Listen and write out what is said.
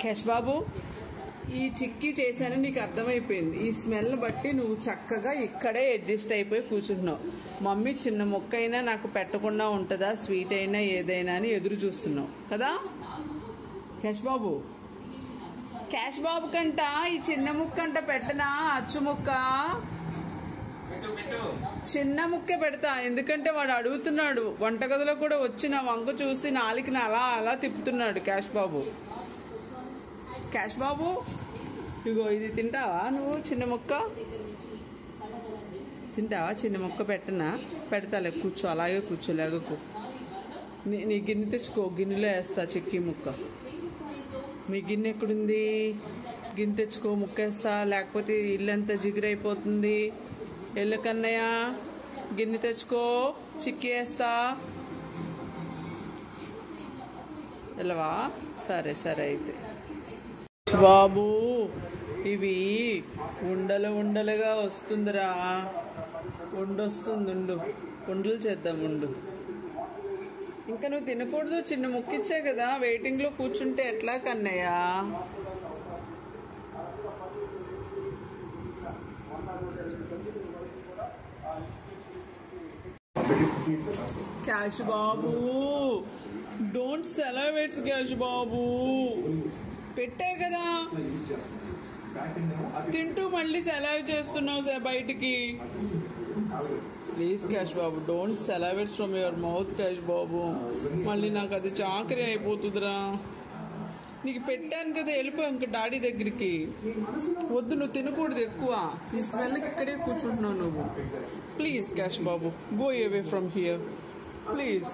కేశ్ బాబు, ఈ చిక్కీ చేశాను నీకు అర్థమైపోయింది. ఈ స్మెల్ బట్టి నువ్వు చక్కగా ఇక్కడే అడ్జస్ట్ అయిపోయి కూర్చుంటున్నావు. మమ్మీ చిన్న ముక్క అయినా నాకు పెట్టకుండా ఉంటుందా, స్వీట్ అయినా ఏదైనా అని ఎదురు చూస్తున్నావు కదా కేశ్ బాబు. కేశ్ బాబు కంట ఈ చిన్న ముక్క అంట పెట్టనా, అచ్చు ముక్క చిన్న ముక్కే పెడతా. ఎందుకంటే వాడు అడుగుతున్నాడు, వంటగదిలో కూడా వచ్చి నా వంక చూసి నాలుకని అలా అలా తిప్పుతున్నాడు కేశ్ బాబు. కేశ్ బాబు, ఇగో ఇది తింటావా నువ్వు? చిన్న ముక్క తింటావా? చిన్న ముక్క పెట్టనా? పెడతాలే, కూర్చో, అలాగే కూర్చో, లేగకు. నీ గిన్నె తెచ్చుకో, గిన్నెలో వేస్తా చిక్కీ ముక్క. మీ గిన్నె ఎక్కడుంది? గిన్నె తెచ్చుకో, ముక్క వేస్తా, లేకపోతే ఇల్లంతా జిగురైపోతుంది. ఎల్లు కన్నయ్య, గిన్నె తెచ్చుకో, చిక్కీ వేస్తా. వెళ్ళవా? సరే సరే అయితే. బాబు, ఇవి ఉండలు ఉండలుగా వస్తుందిరా. ఉండొస్తుంది, ఉండలు చేద్దాం, ఉండు. ఇంకా నువ్వు తినకూడదు, చిన్న ముక్కిచ్చే కదా, వెయిటింగ్లో కూర్చుంటే ఎట్లా కన్నయ్య? Kesh Babu, don't celebrate Kesh Babu. పెట్టే కదా తింటూ మళ్ళీ సెలవ్ చేస్తున్నావు సార్ బయటికి. Please Kesh Babu, don't celebrate from your mouth Kesh Babu. మళ్ళీ నాకు అది చాకరీ అయిపోతుందిరా. నీకు పెట్టాను కదా, వెళ్ళిపో ఇంక డాడీ దగ్గరికి. వద్దు, నువ్వు తినకూడదు ఎక్కువ. ఈ స్మెల్కి ఇక్కడే కూర్చుంటున్నావు నువ్వు. Please Kesh Babu, go away from here please.